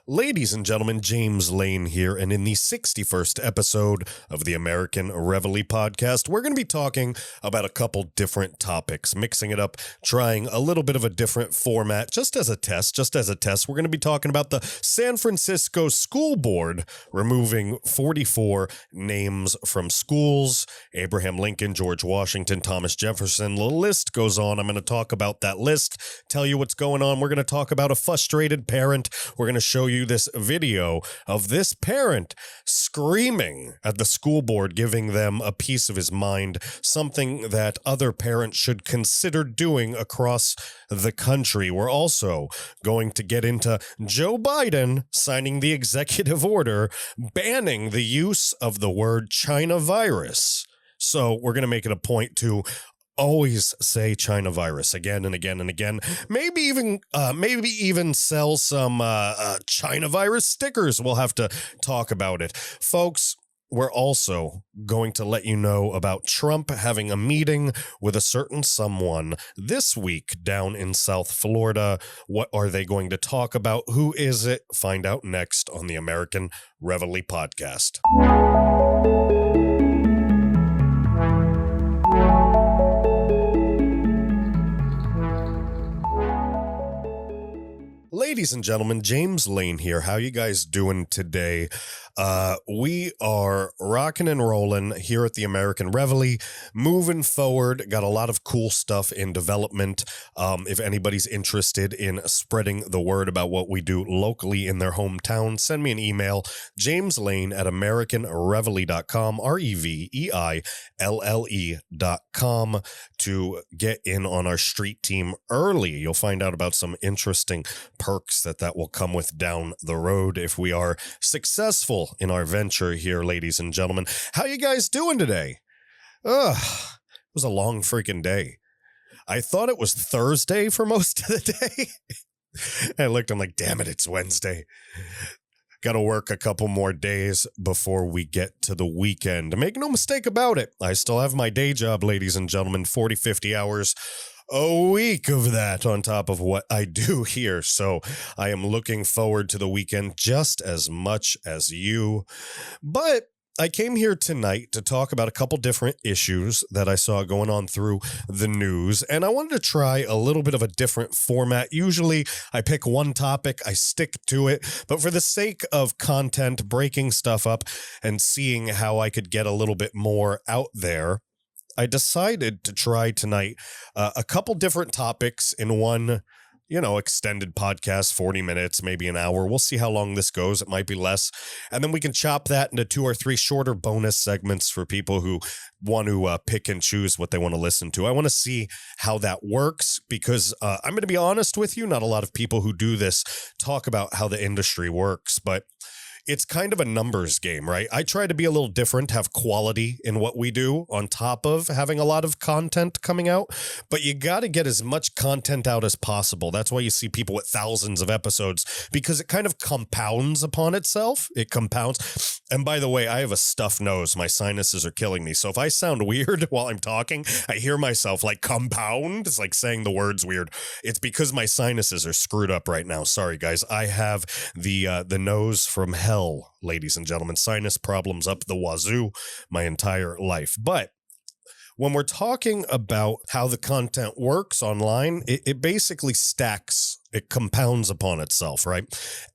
Ladies and gentlemen, James Lane here, and in the 61st episode of the American Reveille podcast, we're going to be talking about a couple different topics, mixing it up, trying a little bit of a different format, just as a test. We're going to be talking about the San Francisco School Board removing 44 names from schools, Abraham Lincoln, George Washington, Thomas Jefferson, the list goes on. I'm going to talk about that list, tell you what's going on. We're going to talk about a frustrated parent. We're going to show you this video of this parent screaming at the school board, giving them a piece of his mind, something that other parents should consider doing across the country. We're also going to get into Joe Biden signing the executive order banning the use of the word CHINAVIRUS. So we're going to make it a point to always say CHINAVIRUS again and again and again. Maybe even sell some CHINAVIRUS stickers. We'll have to talk about it. Folks, we're also going to let you know about Trump having a meeting with a certain someone this week down in South Florida. What are they going to talk about? Who is it? Find out next on the American Reveille podcast. Ladies and gentlemen, James Lane here. How you guys doing today? We are rocking and rolling here at the American Reveille, moving forward. Got a lot of cool stuff in development. If anybody's interested in spreading the word about what we do locally in their hometown, send me an email, jameslane@americanreveille.com, REVEILLE.com, to get in on our street team early. You'll find out about some interesting perks that will come with down the road if we are successful in our venture here, ladies and gentlemen. How you guys doing today? It was a long freaking day. I thought it was Thursday for most of the day. I looked, I'm like, damn it, it's Wednesday. Got to work a couple more days before we get to the weekend. Make no mistake about it, I still have my day job, ladies and gentlemen, 40, 50 hours a week of that on top of what I do here. So I am looking forward to the weekend just as much as you. But I came here tonight to talk about a couple different issues that I saw going on through the news, and I wanted to try a little bit of a different format. Usually I pick one topic, I stick to it, but for the sake of content, breaking stuff up and seeing how I could get a little bit more out there, I decided to try tonight a couple different topics in one, extended podcast, 40 minutes, maybe an hour. We'll see how long this goes. It might be less. And then we can chop that into 2 or 3 shorter bonus segments for people who want to pick and choose what they want to listen to. I want to see how that works because I'm going to be honest with you. Not a lot of people who do this talk about how the industry works, but it's kind of a numbers game, right? I try to be a little different, have quality in what we do on top of having a lot of content coming out, but you got to get as much content out as possible. That's why you see people with thousands of episodes, because it kind of compounds upon itself. It compounds. And by the way, I have a stuffed nose. My sinuses are killing me. So if I sound weird while I'm talking, I hear myself like compound. It's like saying the words weird. It's because my sinuses are screwed up right now. Sorry, guys. I have the nose from hell, ladies and gentlemen. Sinus problems up the wazoo my entire life. But when we're talking about how the content works online, it basically stacks. It compounds upon itself, right?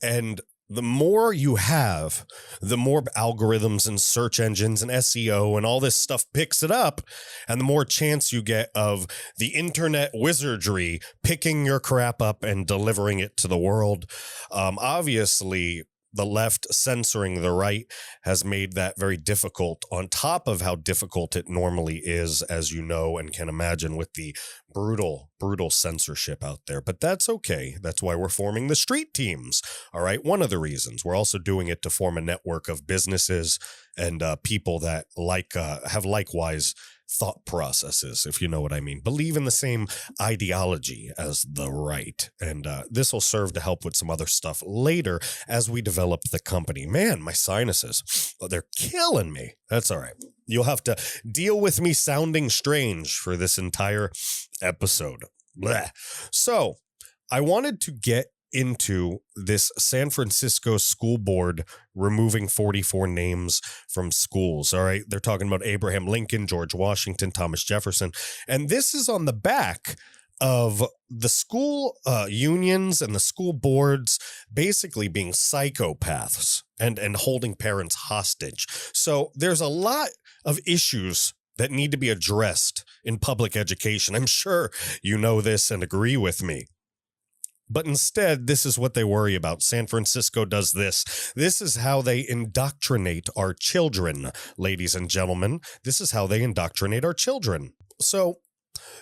And the more you have, the more algorithms and search engines and SEO and all this stuff picks it up, and the more chance you get of the internet wizardry picking your crap up and delivering it to the world. Obviously, the left censoring the right has made that very difficult, on top of how difficult it normally is, as you know and can imagine, with the brutal censorship out there. But that's okay. That's why we're forming the street teams. All right. One of the reasons. We're also doing it to form a network of businesses and people that have likewise thought processes, if you know what I mean, believe in the same ideology as the right. And this will serve to help with some other stuff later as we develop the company. Man, my sinuses, they're killing me. That's all right. You'll have to deal with me sounding strange for this entire episode. Blech. So I wanted to get into this San Francisco school board removing 44 names from schools. All right. They're talking about Abraham Lincoln, George Washington, Thomas Jefferson. And this is on the back of the school unions and the school boards basically being psychopaths and holding parents hostage. So there's a lot of issues that need to be addressed in public education. I'm sure you know this and agree with me. But instead, this is what they worry about. San Francisco does this. This is how they indoctrinate our children, ladies and gentlemen. This is how they indoctrinate our children. So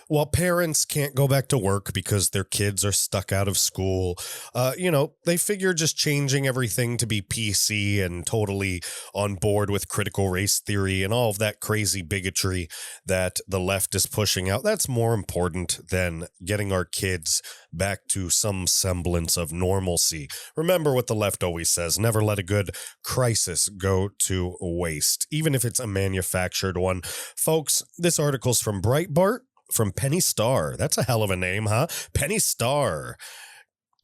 while parents can't go back to work because their kids are stuck out of school, they figure just changing everything to be PC and totally on board with critical race theory and all of that crazy bigotry that the left is pushing out. That's more important than getting our kids back to some semblance of normalcy. Remember what the left always says, never let a good crisis go to waste, even if it's a manufactured one. Folks, this article's from Breitbart. From Penny Star. That's a hell of a name, huh? Penny Star.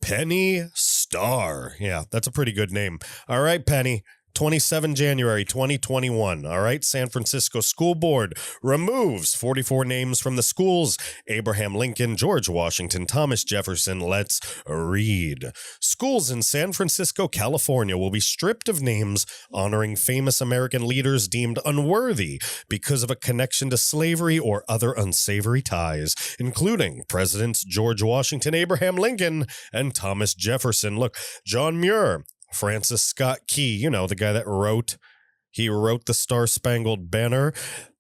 Penny Star. Yeah, that's a pretty good name. All right, Penny. 27 January 2021. All right, San Francisco School Board removes 44 names from the schools. Abraham Lincoln, George Washington, Thomas Jefferson. Let's read. Schools in San Francisco, California will be stripped of names honoring famous American leaders deemed unworthy because of a connection to slavery or other unsavory ties, including Presidents George Washington, Abraham Lincoln, and Thomas Jefferson. Look, John Muir, Francis Scott Key, the guy that wrote the Star-Spangled Banner,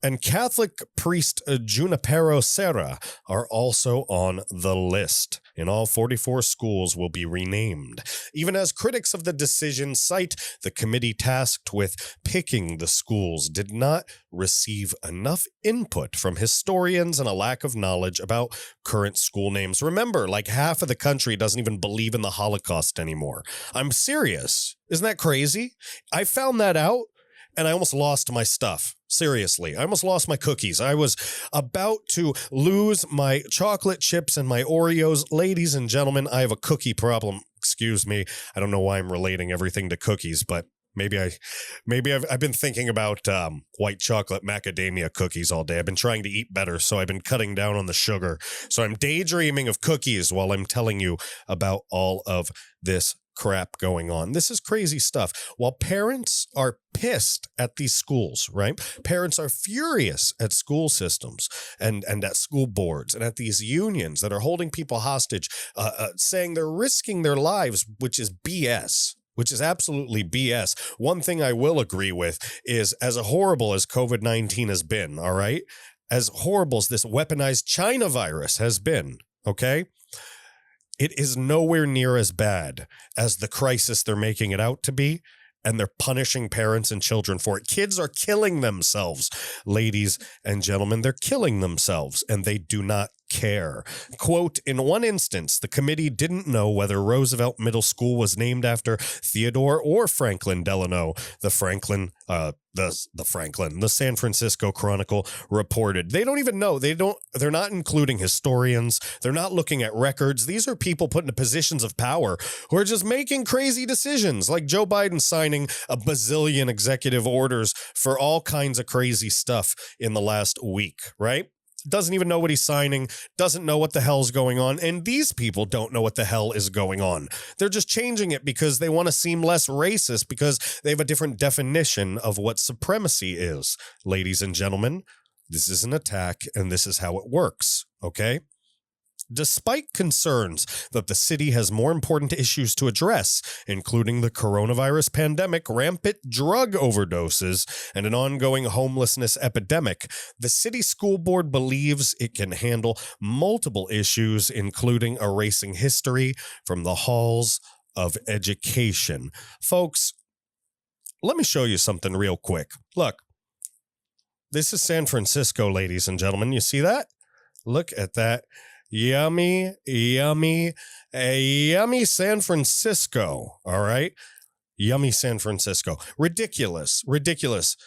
and Catholic priest Junipero Serra are also on the list. And all 44 schools will be renamed. Even as critics of the decision cite, the committee tasked with picking the schools did not receive enough input from historians and a lack of knowledge about current school names. Remember, like half of the country doesn't even believe in the Holocaust anymore. I'm serious. Isn't that crazy? I found that out. And I almost lost my stuff. Seriously, I almost lost my cookies. I was about to lose my chocolate chips and my Oreos. Ladies and gentlemen, I have a cookie problem. Excuse me. I don't know why I'm relating everything to cookies, but maybe I've been thinking about white chocolate macadamia cookies all day. I've been trying to eat better, so I've been cutting down on the sugar. So I'm daydreaming of cookies while I'm telling you about all of this crap going on. This is crazy stuff. While parents are pissed at these schools, right? Parents are furious at school systems and at school boards and at these unions that are holding people hostage, saying they're risking their lives, which is BS. Which is absolutely BS. One thing I will agree with is, as horrible as COVID-19 has been, all right? As horrible as this weaponized CHINAVIRUS has been, okay? It is nowhere near as bad as the crisis they're making it out to be, and they're punishing parents and children for it. Kids are killing themselves, ladies and gentlemen. They're killing themselves, and they do not care. Quote, in one instance, the committee didn't know whether Roosevelt Middle School was named after Theodore or Franklin Delano. The San Francisco Chronicle reported. They don't even know. They're not including historians. They're not looking at records. These are people put into positions of power who are just making crazy decisions, like Joe Biden signing a bazillion executive orders for all kinds of crazy stuff in the last week, right? Doesn't even know what he's signing, doesn't know what the hell's going on, and these people don't know what the hell is going on. They're just changing it because they want to seem less racist, because they have a different definition of what supremacy is. Ladies and gentlemen, this is an attack, and this is how it works, okay? Despite concerns that the city has more important issues to address, including the coronavirus pandemic, rampant drug overdoses, and an ongoing homelessness epidemic, the city school board believes it can handle multiple issues, including erasing history from the halls of education. Folks, let me show you something real quick. Look, this is San Francisco, ladies and gentlemen. You see that? Look at that. Yummy, yummy, yummy San Francisco, all right? Yummy San Francisco. Ridiculous, ridiculous.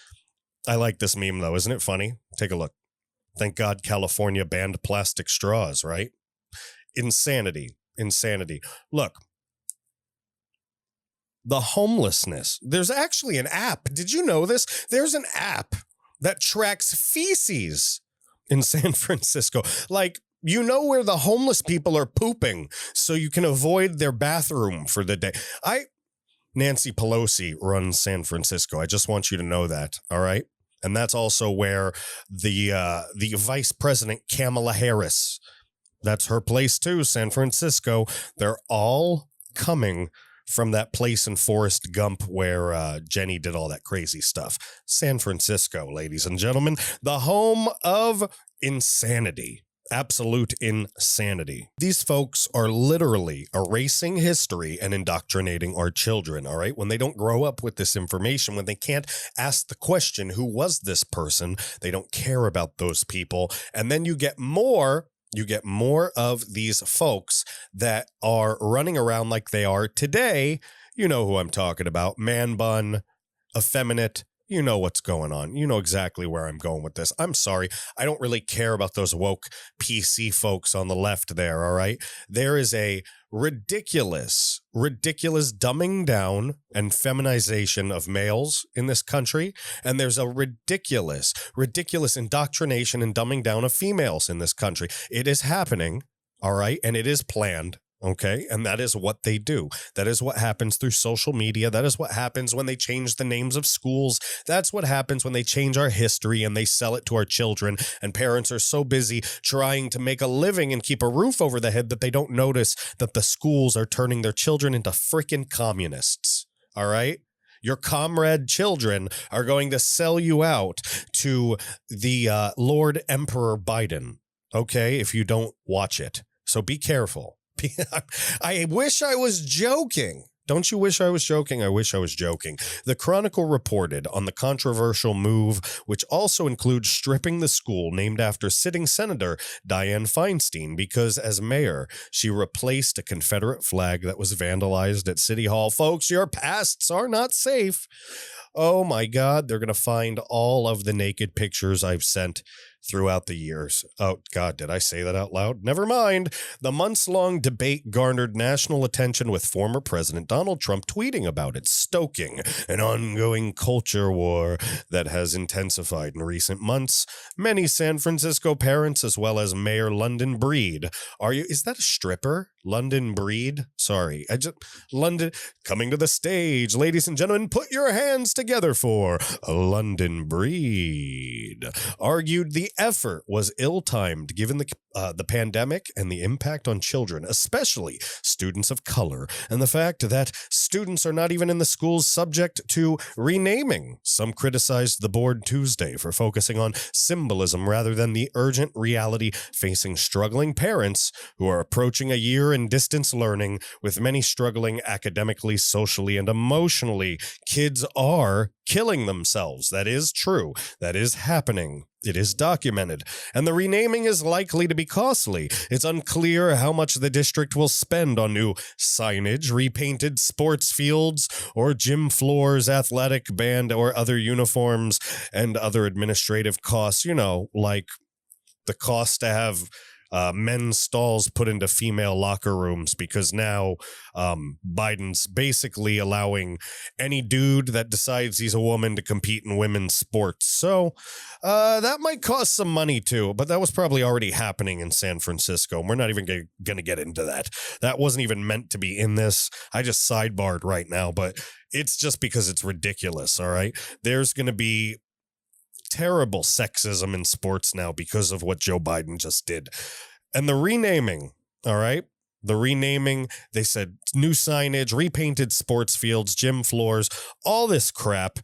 I like this meme, though. Isn't it funny? Take a look. Thank God California banned plastic straws, right? Insanity, insanity. Look, the homelessness. There's actually an app. Did you know this? There's an app that tracks feces in San Francisco. Like, you know where the homeless people are pooping so you can avoid their bathroom for the day. Nancy Pelosi runs San Francisco. I just want you to know that, all right? And that's also where the Vice President Kamala Harris, that's her place too, San Francisco. They're all coming from that place in Forrest Gump where Jenny did all that crazy stuff. San Francisco, ladies and gentlemen, the home of insanity. Absolute insanity. These folks are literally erasing history and indoctrinating our children, all right? When they don't grow up with this information, when they can't ask the question, who was this person? They don't care about those people. And then you get more of these folks that are running around like they are today. You know who I'm talking about. Man bun, effeminate. You know what's going on. You know exactly where I'm going with this. I'm sorry. I don't really care about those woke PC folks on the left there, all right? There is a ridiculous dumbing down and feminization of males in this country, and there's a ridiculous indoctrination and dumbing down of females in this country. It is happening, all right? And it is planned. Okay, and that is what they do. That is what happens through social media. That is what happens when they change the names of schools. That's what happens when they change our history and they sell it to our children. And parents are so busy trying to make a living and keep a roof over the head that they don't notice that the schools are turning their children into freaking communists. All right? Your comrade children are going to sell you out to the Lord Emperor Biden, okay, if you don't watch it. So be careful. I wish I was joking. Don't you wish I was joking? I wish I was joking. The Chronicle reported on the controversial move, which also includes stripping the school named after sitting Senator Dianne Feinstein because as mayor, she replaced a Confederate flag that was vandalized at City Hall. Folks, your pasts are not safe. Oh my God, they're going to find all of the naked pictures I've sent throughout the years. Oh, God, did I say that out loud? Never mind. The months-long debate garnered national attention with former President Donald Trump tweeting about it, stoking an ongoing culture war that has intensified in recent months. Many San Francisco parents, as well as Mayor London Breed, is that a stripper? London Breed? Sorry, London, coming to the stage. Ladies and gentlemen, put your hands together for London Breed. Argued the effort was ill-timed given the pandemic and the impact on children, especially students of color, and the fact that students are not even in the schools subject to renaming. Some criticized the board Tuesday for focusing on symbolism rather than the urgent reality facing struggling parents who are approaching a year in distance learning, with many struggling academically, socially, and emotionally. Kids are killing themselves. That is true. That is happening. It is documented, and the renaming is likely to be costly. It's unclear how much the district will spend on new signage, repainted sports fields, or gym floors, athletic band, or other uniforms, and other administrative costs, like the cost to have men's stalls put into female locker rooms, because now Biden's basically allowing any dude that decides he's a woman to compete in women's sports. So that might cost some money too, but that was probably already happening in San Francisco. We're not even going to get into that. That wasn't even meant to be in this. I just sidebarred right now, but it's just because it's ridiculous, all right? There's going to be terrible sexism in sports now because of what Joe Biden just did. And the renaming, all right? The renaming, they said new signage, repainted sports fields, gym floors, all this crap.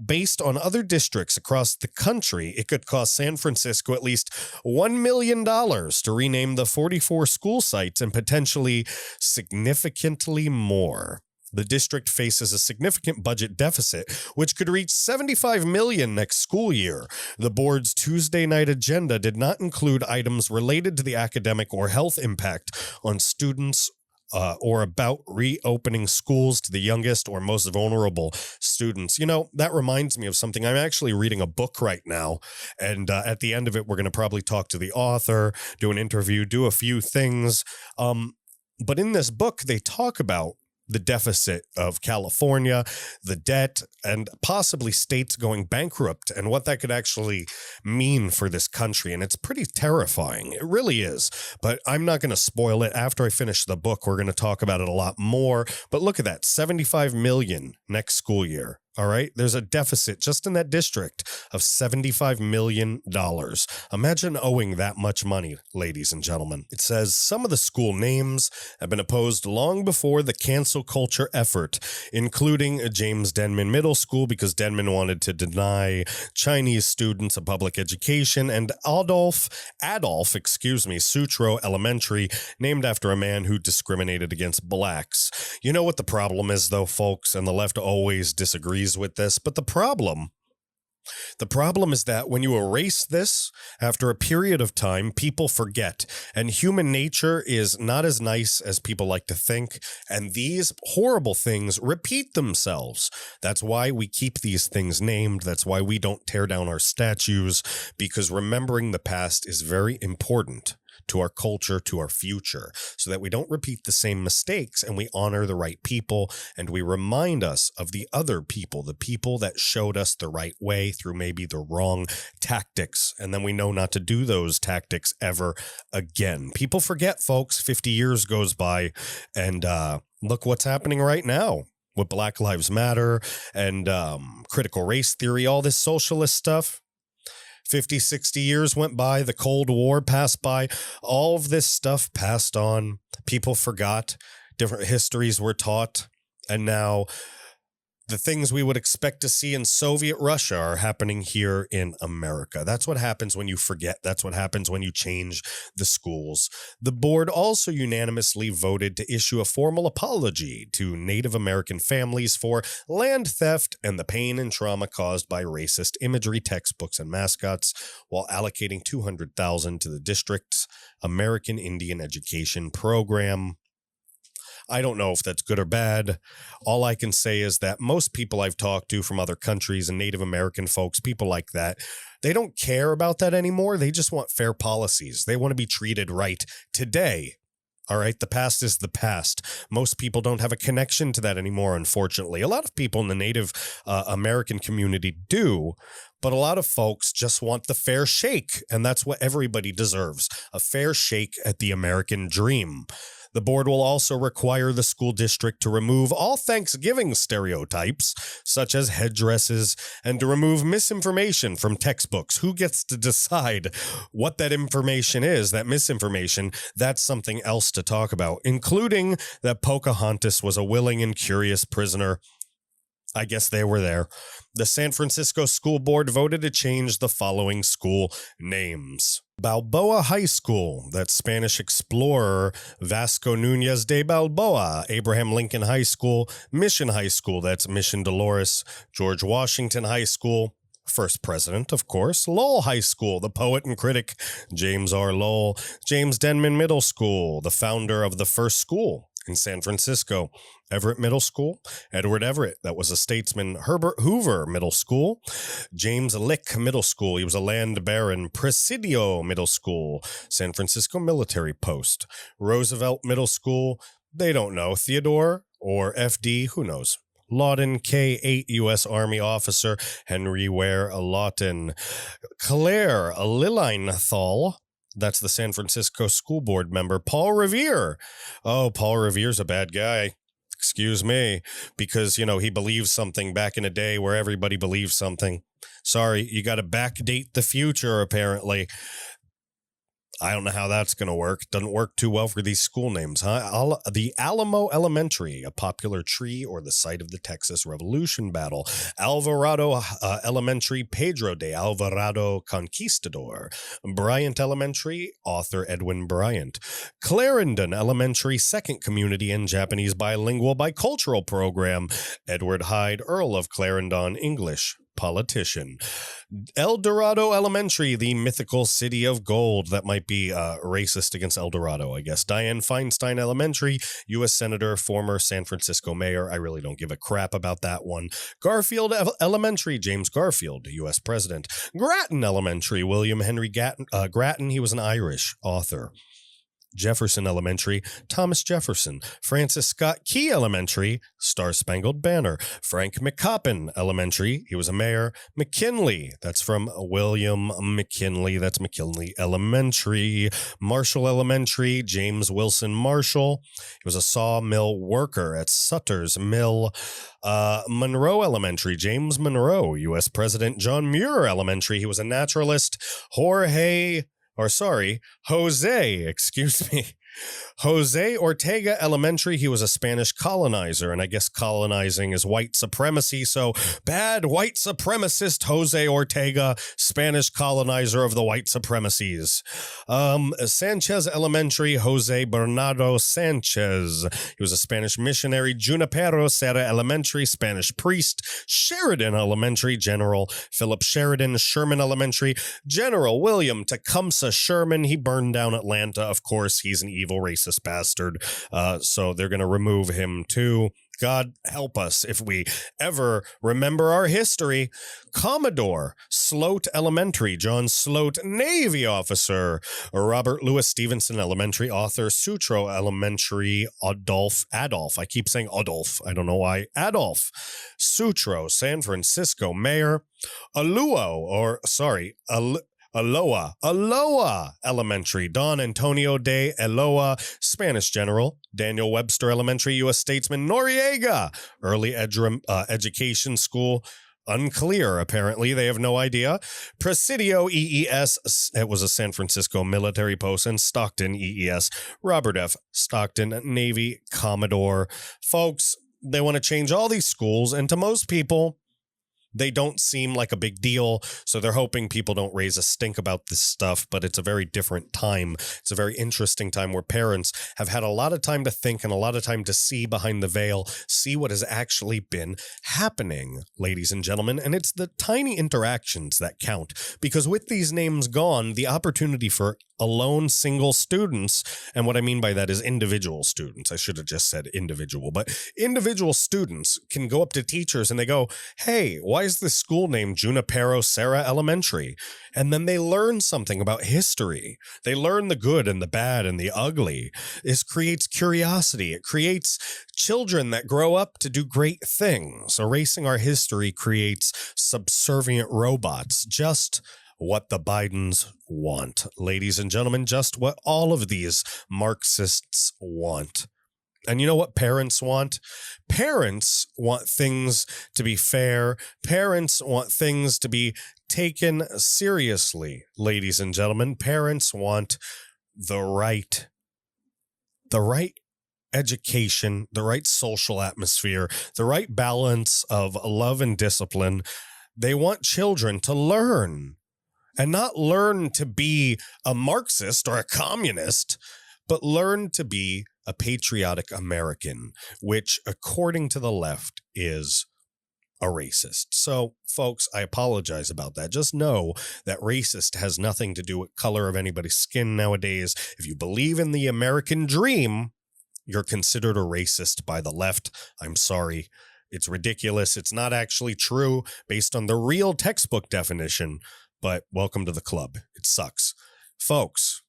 Based on other districts across the country, it could cost San Francisco at least $1 million to rename the 44 school sites, and potentially significantly more. The district faces a significant budget deficit, which could reach $75 million next school year. The board's Tuesday night agenda did not include items related to the academic or health impact on students or about reopening schools to the youngest or most vulnerable students. That reminds me of something. I'm actually reading a book right now, and at the end of it, we're going to probably talk to the author, do an interview, do a few things. But in this book, they talk about the deficit of California, the debt, and possibly states going bankrupt, and what that could actually mean for this country. And it's pretty terrifying. It really is. But I'm not going to spoil it. After I finish the book, we're going to talk about it a lot more. But look at that, 75 million next school year. All right. There's a deficit just in that district of $75 million. Imagine owing that much money, ladies and gentlemen. It says some of the school names have been opposed long before the cancel culture effort, including James Denman Middle School because Denman wanted to deny Chinese students a public education, and Adolf, Sutro Elementary, named after a man who discriminated against blacks. You know what the problem is, though, folks, and the left always disagrees with this, but the problem is that when you erase this, after a period of time, people forget, and human nature is not as nice as people like to think, and these horrible things repeat themselves. That's why we keep these things named. That's why we don't tear down our statues, because remembering the past is very important to our culture, to our future, so that we don't repeat the same mistakes, and we honor the right people, and we remind us of the other people, the people that showed us the right way through maybe the wrong tactics, and then we know not to do those tactics ever again. People forget, folks. 50 years goes by, and look what's happening right now with Black Lives Matter and critical race theory, all this socialist stuff. 50, 60 years went by, the Cold War passed by, all of this stuff passed on, people forgot, different histories were taught, and now the things we would expect to see in Soviet Russia are happening here in America. That's what happens when you forget. That's what happens when you change the schools. The board also unanimously voted to issue a formal apology to Native American families for land theft and the pain and trauma caused by racist imagery, textbooks, and mascots, while allocating $200,000 to the district's American Indian Education Program. I don't know if that's good or bad. All I can say is that most people I've talked to from other countries and Native American folks, people like that, they don't care about that anymore. They just want fair policies. They want to be treated right today. All right, the past is the past. Most people don't have a connection to that anymore, unfortunately. A lot of people in the Native American community do, but a lot of folks just want the fair shake, and that's what everybody deserves, a fair shake at the American dream. The board will also require the school district to remove all Thanksgiving stereotypes, such as headdresses, and to remove misinformation from textbooks. Who gets to decide what that information is, that misinformation? That's something else to talk about, including that Pocahontas was a willing and curious prisoner. I guess they were there. The San Francisco School Board voted to change the following school names. Balboa High School, that's Spanish explorer Vasco Núñez de Balboa. Abraham Lincoln High School. Mission High School, that's Mission Dolores. George Washington High School, first president, of course. Lowell High School, the poet and critic James R. Lowell. James Denman Middle School, the founder of the first school in San Francisco. Everett Middle School, Edward Everett, that was a statesman. Herbert Hoover Middle School. James Lick Middle School, he was a land baron. Presidio Middle School, San Francisco Military Post. Roosevelt Middle School, they don't know. Theodore or FD, who knows? Lawton, K-8 U.S. Army officer. Henry Ware Lawton. Claire Lilienthal, that's the San Francisco School Board member. Paul Revere. Oh, Paul Revere's a bad guy. Excuse me, because, you know, he believes something back in a day where everybody believes something. Sorry, you got to backdate the future, apparently. I don't know how that's going to work. Doesn't work too well for these school names, huh? The Alamo Elementary, a popular tree or the site of the Texas Revolution battle. Alvarado Elementary, Pedro de Alvarado Conquistador. Bryant Elementary, author Edwin Bryant. Clarendon Elementary, second community and Japanese bilingual bicultural program. Edward Hyde, Earl of Clarendon, English politician. El Dorado Elementary, the mythical city of gold. That might be racist against El Dorado, I guess. Dianne Feinstein Elementary, U.S. Senator, former San Francisco mayor. I really don't give a crap about that one. Garfield Elementary, James Garfield, U.S. president. Grattan Elementary, William Henry Grattan. He was an Irish author. Jefferson Elementary, Thomas Jefferson. Francis Scott Key Elementary, Star Spangled Banner. Frank McCoppin Elementary, he was a mayor. McKinley, that's from William McKinley, that's McKinley Elementary. Marshall Elementary, James Wilson Marshall, he was a sawmill worker at Sutter's Mill. Monroe Elementary, James Monroe. U.S. President John Muir Elementary, he was a naturalist. Jose Ortega Elementary, he was a Spanish colonizer, and I guess colonizing is white supremacy, so bad white supremacist Jose Ortega, Spanish colonizer of the white supremacies. Sanchez Elementary, Jose Bernardo Sanchez, he was a Spanish missionary. Junipero Serra Elementary, Spanish priest. Sheridan Elementary, General Philip Sheridan. Sherman Elementary, General William Tecumseh Sherman, he burned down Atlanta, of course, he's an evil racist bastard, so they're going to remove him too. God help us if we ever remember our history. Commodore Sloat Elementary, John Sloat, Navy officer. Robert Louis Stevenson Elementary, author. Sutro Elementary, Adolf, I keep saying Adolf, I don't know why. Adolf Sutro, San Francisco mayor. Aloha Elementary, Don Antonio de Eloa, Spanish general. Daniel Webster Elementary, U.S. statesman. Noriega, early education school. Unclear, apparently. They have no idea. Presidio EES, it was a San Francisco military post. And Stockton EES, Robert F. Stockton, Navy Commodore. Folks, they want to change all these schools, and to most people, they don't seem like a big deal, so they're hoping people don't raise a stink about this stuff, but it's a very different time. It's a very interesting time where parents have had a lot of time to think and a lot of time to see behind the veil, see what has actually been happening, ladies and gentlemen, and it's the tiny interactions that count, because with these names gone, the opportunity for alone single students, and what I mean by that is individual students. I should have just said individual, but individual students can go up to teachers and they go, hey, why is this school named Junipero Serra Elementary? And then they learn something about history. They learn the good and the bad and the ugly. This creates curiosity. It creates children that grow up to do great things. Erasing our history creates subservient robots. Just what the Bidens want, ladies and gentlemen, just what all of these Marxists want. And you know what parents want? Parents want things to be fair. Parents want things to be taken seriously, ladies and gentlemen. Parents want the right education, the right social atmosphere, the right balance of love and discipline. They want children to learn. And not learn to be a Marxist or a communist, but learn to be a patriotic American, which, according to the left, is a racist. So, folks, I apologize about that. Just know that racist has nothing to do with color of anybody's skin nowadays. If you believe in the American dream, you're considered a racist by the left. I'm sorry. It's ridiculous. It's not actually true based on the real textbook definition. But welcome to the club. It sucks. Folks,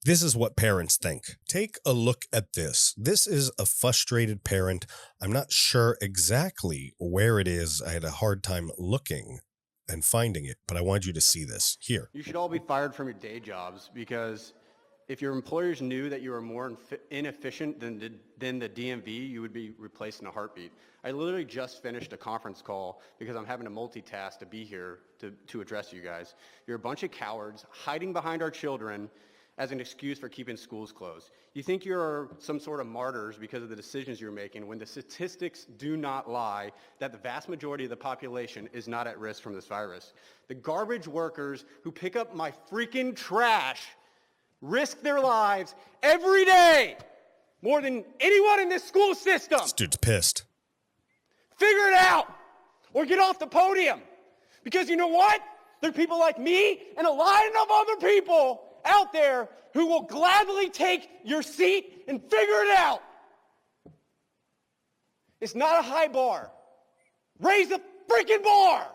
this is what parents think. Take a look at this. This is a frustrated parent. I'm not sure exactly where it is. I had a hard time looking and finding it, but I wanted you to see this. Here. You should all be fired from your day jobs, because if your employers knew that you were more inefficient than the DMV, you would be replaced in a heartbeat. I literally just finished a conference call because I'm having to multitask to be here to address you guys. You're a bunch of cowards hiding behind our children as an excuse for keeping schools closed. You think you're some sort of martyrs because of the decisions you're making, when the statistics do not lie that the vast majority of the population is not at risk from this virus. The garbage workers who pick up my freaking trash risk their lives every day more than anyone in this school system. This dude's pissed. Figure it out or get off the podium. Because you know what? There are people like me and a line of other people out there who will gladly take your seat and figure it out. It's not a high bar. Raise the freaking bar.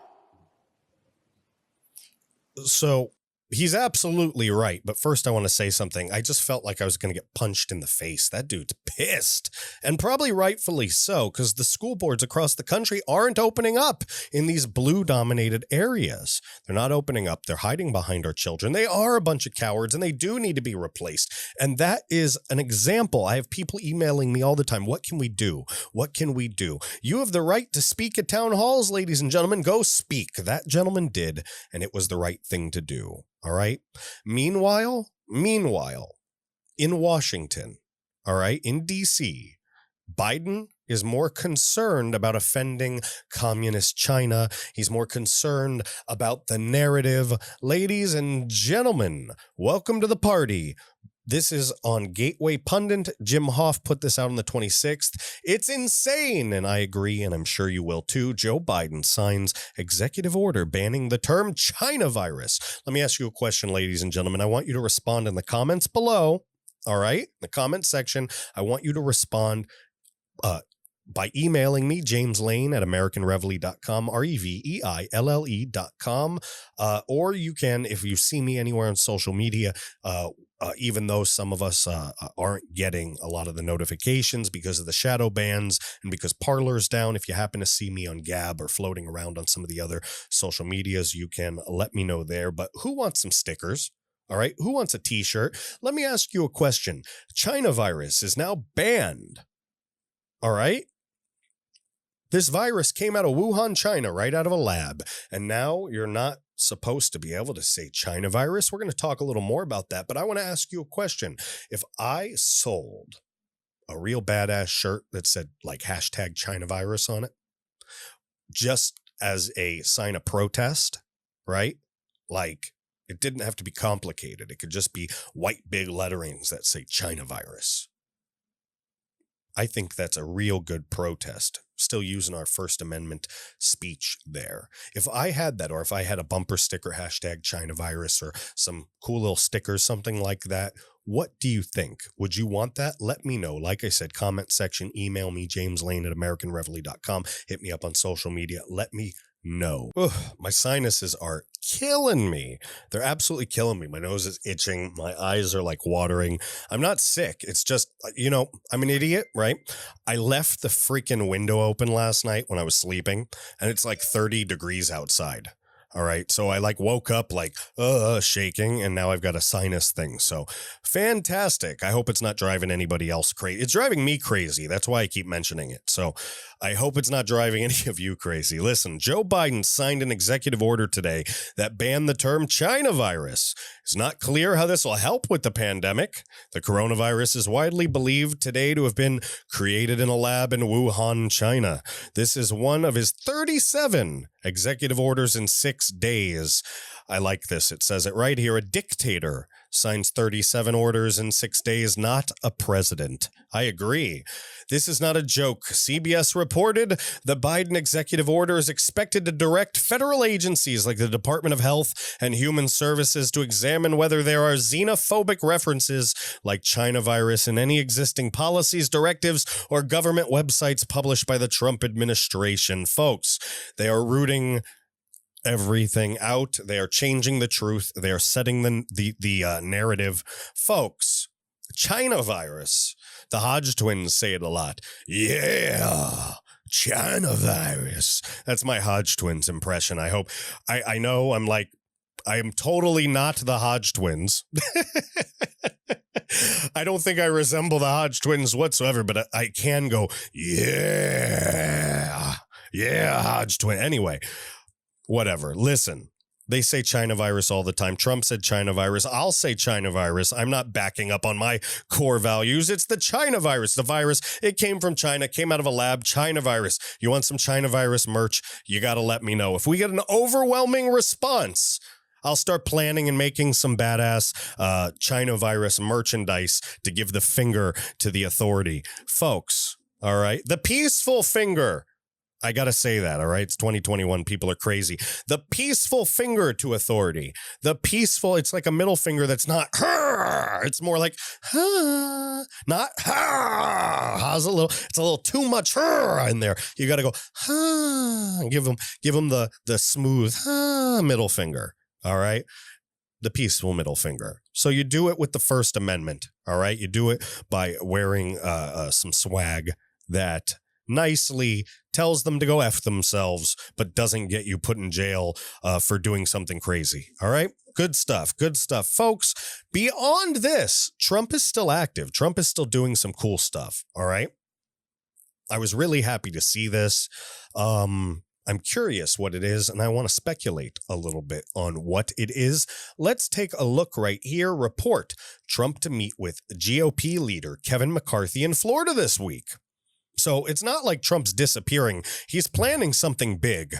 So He's absolutely right. But first, I want to say something. I just felt like I was going to get punched in the face. That dude's pissed. And probably rightfully so, because the school boards across the country aren't opening up in these blue-dominated areas. They're not opening up. They're hiding behind our children. They are a bunch of cowards, and they do need to be replaced. And that is an example. I have people emailing me all the time. What can we do? What can we do? You have the right to speak at town halls, ladies and gentlemen. Go speak. That gentleman did, and it was the right thing to do. All right. Meanwhile, in Washington, all right, in D.C., Biden is more concerned about offending communist China. He's more concerned about the narrative. Ladies and gentlemen, welcome to the party. This is on Gateway Pundit. Jim Hoff put this out on the 26th. It's insane, and I agree, and I'm sure you will too. Joe Biden signs executive order banning the term China virus. Let me ask you a question, ladies and gentlemen. I want you to respond in the comments below, all right? In the comment section, I want you to respond by emailing me, JAMESLANE at AmericanReveille.com, REVEILLE.com, or you can, if you see me anywhere on social media, even though some of us aren't getting a lot of the notifications because of the shadow bans and because Parler's down, if you happen to see me on Gab or floating around on some of the other social medias, you can let me know there. But who wants some stickers? All right. Who wants a t-shirt? Let me ask you a question. China virus is now banned. All right. This virus came out of Wuhan, China, right out of a lab. And now you're not supposed to be able to say China virus. We're going to talk a little more about that, but I want to ask you a question. If I sold a real badass shirt that said like hashtag China virus on it, just as a sign of protest, right? Like it didn't have to be complicated. It could just be white big letterings that say China virus. I think that's a real good protest. Still using our First Amendment speech there. If I had that, or if I had a bumper sticker, hashtag China virus, or some cool little stickers, something like that, what do you think? Would you want that? Let me know. Like I said, comment section, email me, JamesLane at AmericanReveille.com. Hit me up on social media. Let me know. Ugh, my sinuses are killing me. They're absolutely killing me. My nose is itching. My eyes are like watering. I'm not sick. It's just, I'm an idiot, right? I left the freaking window open last night when I was sleeping, and it's like 30 degrees outside. All right. So I woke up shaking, and now I've got a sinus thing. So fantastic. I hope it's not driving anybody else crazy. It's driving me crazy. That's why I keep mentioning it. So I hope it's not driving any of you crazy. Listen, Joe Biden signed an executive order today that banned the term China virus. It's not clear how this will help with the pandemic. The coronavirus is widely believed today to have been created in a lab in Wuhan, China. This is one of his 37 executive orders in 6 days. I like this. It says it right here. A dictator signs 37 orders in 6 days, not a president. I agree. This is not a joke. CBS reported the Biden executive order is expected to direct federal agencies like the Department of Health and Human Services to examine whether there are xenophobic references like China virus in any existing policies, directives, or government websites published by the Trump administration. Folks, they are rooting everything out. They are changing the truth. They are setting the narrative. Folks, China virus. The Hodge twins say it a lot. Yeah, China virus. That's my Hodge twins impression. I hope. I know I am totally not the Hodge twins. I don't think I resemble the Hodge twins whatsoever, but I can go, yeah, Hodge twin. Anyway. Whatever. Listen, they say China virus all the time. Trump said China virus. I'll say China virus. I'm not backing up on my core values. It's the China virus. The virus, it came from China, came out of a lab. China virus. You want some China virus merch? You got to let me know. If we get an overwhelming response, I'll start planning and making some badass China virus merchandise to give the finger to the authority. Folks, all right? The peaceful finger. I got to say that, all right? It's 2021. People are crazy. The peaceful finger to authority. The peaceful, it's like a middle finger that's not, it's more like, not, it's a little too much in there. You got to go, give them the smooth middle finger, all right? the peaceful middle finger. So you do it with the First Amendment, all right? You do it by wearing some swag that nicely tells them to go F themselves, but doesn't get you put in jail for doing something crazy, all right? Good stuff, folks. Beyond this, Trump is still active. Trump is still doing some cool stuff, all right? I was really happy to see this. I'm curious what it is, and I want to speculate a little bit on what it is. Let's take a look right here. Report: Trump to meet with GOP leader Kevin McCarthy in Florida this week. So it's not like Trump's disappearing. He's planning something big.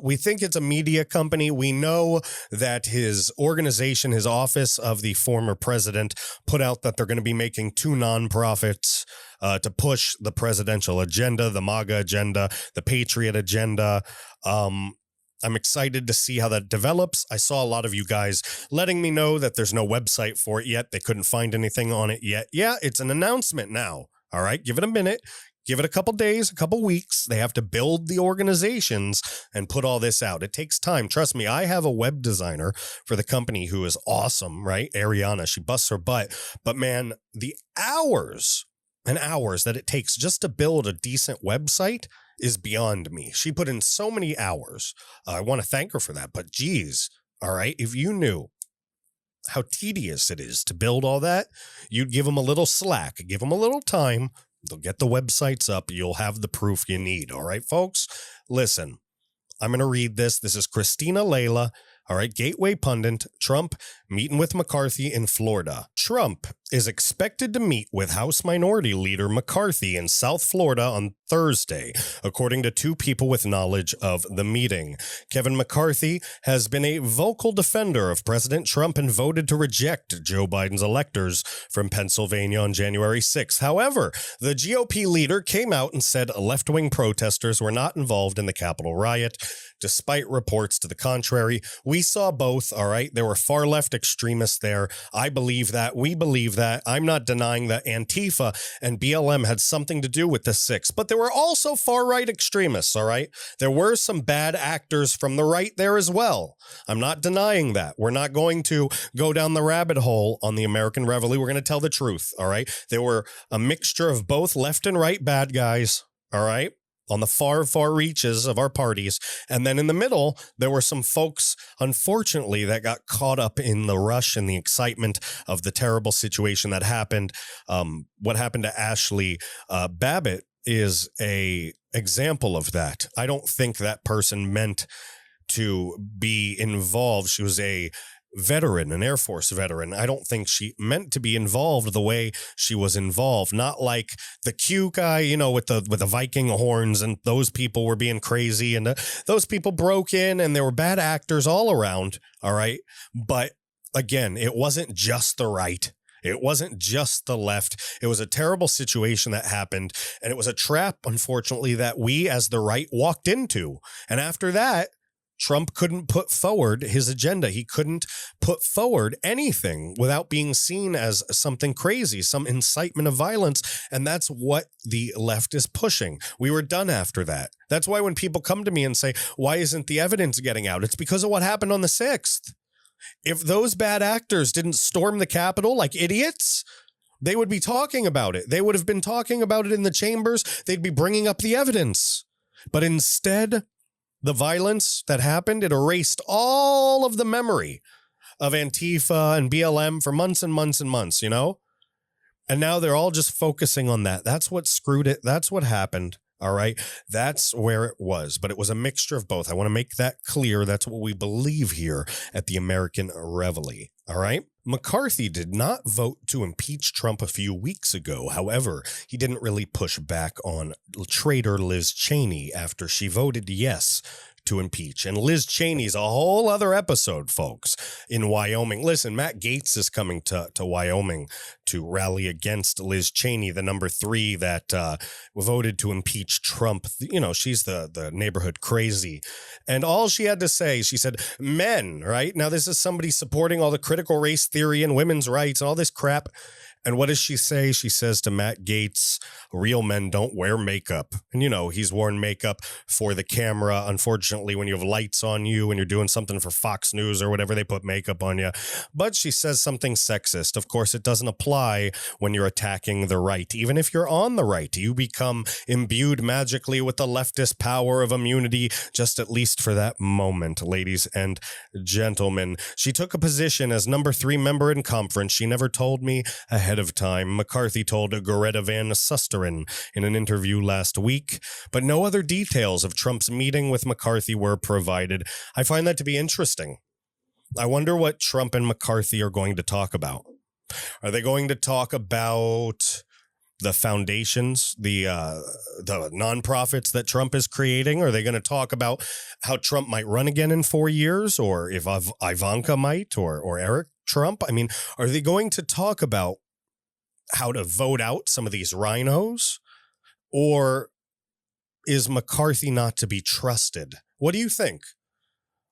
We think it's a media company. We know that his organization, his office of the former president, put out that they're going to be making 2 nonprofits to push the presidential agenda, the MAGA agenda, the Patriot agenda. I'm excited to see how that develops. I saw a lot of you guys letting me know that there's no website for it yet. They couldn't find anything on it yet. Yeah, it's an announcement now. All right, give it a minute. Give it a couple days, a couple weeks. They have to build the organizations and put all this out. It takes time. Trust me, I have a web designer for the company who is awesome, right? Ariana, she busts her butt. But man, the hours and hours that it takes just to build a decent website is beyond me. She put in so many hours. I want to thank her for that. But geez, all right, if you knew how tedious it is to build all that, you'd give them a little slack, give them a little time. They'll get the websites up. You'll have the proof you need. All right, folks? Listen, I'm going to read this. This is Christina Layla. All right, Gateway Pundit, Trump meeting with McCarthy in Florida. Trump is expected to meet with House Minority Leader McCarthy in South Florida on Thursday, according to 2 people with knowledge of the meeting. Kevin McCarthy has been a vocal defender of President Trump and voted to reject Joe Biden's electors from Pennsylvania on January 6th. However, the GOP leader came out and said left-wing protesters were not involved in the Capitol riot, despite reports to the contrary. We saw both, all right? There were far-left extremists there. I believe that. We believe that. I'm not denying that Antifa and BLM had something to do with the 6th, but there were also far-right extremists, all right? There were some bad actors from the right there as well. I'm not denying that. We're not going to go down the rabbit hole on the American Reveille. We're going to tell the truth, all right? There were a mixture of both left and right bad guys, all right? On the far reaches of our parties. And then in the middle, there were some folks, unfortunately, that got caught up in the rush and the excitement of the terrible situation that happened. What happened to Ashley Babbitt is a example of that. I don't think that person meant to be involved. She was a veteran, an Air Force veteran. I don't think she meant to be involved the way she was involved. Not like the Q guy, you know, with the Viking horns, and those people were being crazy, and those people broke in, and there were bad actors all around. All right. But again, it wasn't just the right. It wasn't just the left. It was a terrible situation that happened, and it was a trap, unfortunately, that we as the right walked into. And after that, Trump couldn't put forward his agenda. He couldn't put forward anything without being seen as something crazy, some incitement of violence. And that's what the left is pushing. We were done after that. That's why when people come to me and say, why isn't the evidence getting out? It's because of what happened on the 6th. If those bad actors didn't storm the Capitol like idiots, they would be talking about it. They would have been talking about it in the chambers. They'd be bringing up the evidence. But instead, the violence that happened, it erased all of the memory of Antifa and BLM for months and months and months, you know? And now they're all just focusing on that. That's what screwed it. That's what happened. All right. That's where it was. But it was a mixture of both. I want to make that clear. That's what we believe here at the American Reveille. All right. McCarthy did not vote to impeach Trump a few weeks ago. However, he didn't really push back on traitor Liz Cheney after she voted yes to impeach. And Liz Cheney's a whole other episode, folks, in Wyoming. Listen, Matt Gaetz is coming to Wyoming to rally against Liz Cheney, the number 3 that voted to impeach Trump. You know, she's the neighborhood crazy. And all she had to say, she said, men, right? Now, this is somebody supporting all the critical race theory and women's rights and all this crap. And what does she say? She says to Matt Gaetz, real men don't wear makeup. And, he's worn makeup for the camera. Unfortunately, when you have lights on you and you're doing something for Fox News or whatever, they put makeup on you. But she says something sexist. Of course, it doesn't apply when you're attacking the right. Even if you're on the right, you become imbued magically with the leftist power of immunity, just at least for that moment, ladies and gentlemen. She took a position as number 3 member in conference. She never told me ahead of time, McCarthy told Greta Van Susteren in an interview last week, but no other details of Trump's meeting with McCarthy were provided. I find that to be interesting. I wonder what Trump and McCarthy are going to talk about. Are they going to talk about the foundations, the nonprofits that Trump is creating? Are they going to talk about how Trump might run again in 4 years, or if Ivanka might, or Eric Trump? I mean, are they going to talk about how to vote out some of these rhinos? Or is McCarthy not to be trusted? What do you think?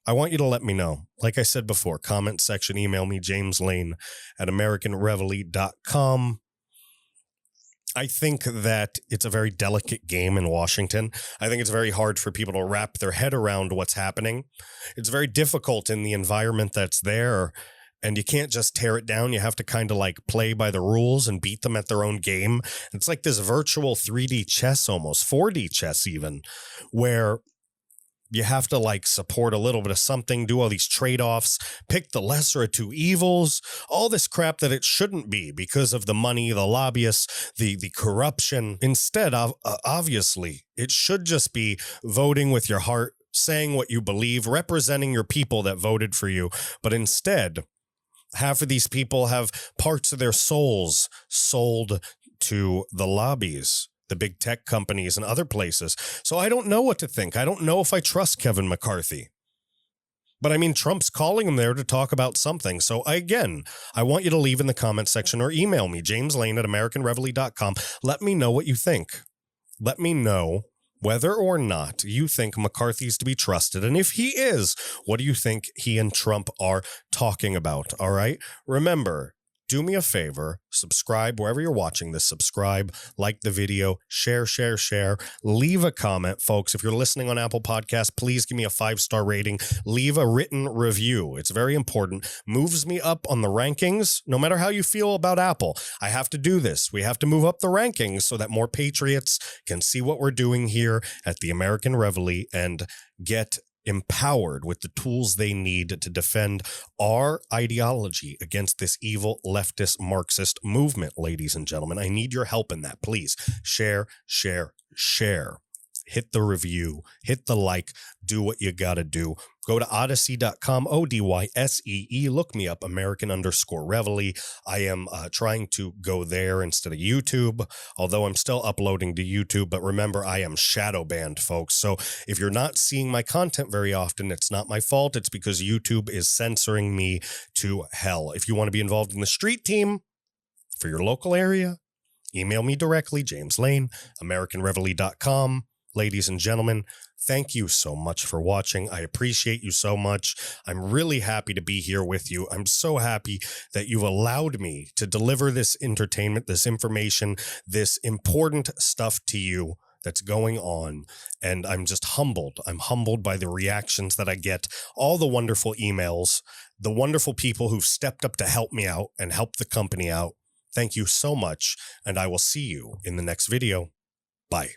I want you to let me know. Like I said before, comment section, email me, JAMESLANE@AmericanReveille.com. I think that it's a very delicate game in Washington. I think it's very hard for people to wrap their head around what's happening. It's very difficult in the environment that's there. And you can't just tear it down. You have to kind of like play by the rules and beat them at their own game. It's like this virtual 3D chess, almost 4D chess even, where you have to like support a little bit of something, do all these trade-offs, pick the lesser of two evils, all this crap that it shouldn't be because of the money, the lobbyists, the corruption. Instead, obviously, it should just be voting with your heart, saying what you believe, representing your people that voted for you. But instead, half of these people have parts of their souls sold to the lobbies, the big tech companies and other places. So I don't know what to think. I don't know if I trust Kevin McCarthy. But I mean, Trump's calling him there to talk about something. So again, I want you to leave in the comment section or email me, JAMESLANE@AmericanReveille.com. Let me know what you think. Let me know whether or not you think McCarthy's to be trusted. And if he is, what do you think he and Trump are talking about? All right. Remember, do me a favor, subscribe wherever you're watching this, subscribe, like the video, share, leave a comment, folks. If you're listening on Apple Podcasts, please give me a 5-star rating, leave a written review. It's very important, moves me up on the rankings, no matter how you feel about Apple. I have to do this. We have to move up the rankings so that more patriots can see what we're doing here at the American Reveille and get empowered with the tools they need to defend our ideology against this evil leftist Marxist movement, ladies and gentlemen. I need your help in that. Please share. Hit the review, hit the like, do what you got to do. Go to odyssey.com, ODYSEE. Look me up, American_Reveille. I am trying to go there instead of YouTube, although I'm still uploading to YouTube. But remember, I am shadow banned, folks. So if you're not seeing my content very often, it's not my fault. It's because YouTube is censoring me to hell. If you want to be involved in the street team for your local area, email me directly, JAMESLANE, AmericanReveille.com. Ladies and gentlemen, thank you so much for watching. I appreciate you so much. I'm really happy to be here with you. I'm so happy that you've allowed me to deliver this entertainment, this information, this important stuff to you that's going on. And I'm just humbled. I'm humbled by the reactions that I get, all the wonderful emails, the wonderful people who've stepped up to help me out and help the company out. Thank you so much. And I will see you in the next video. Bye.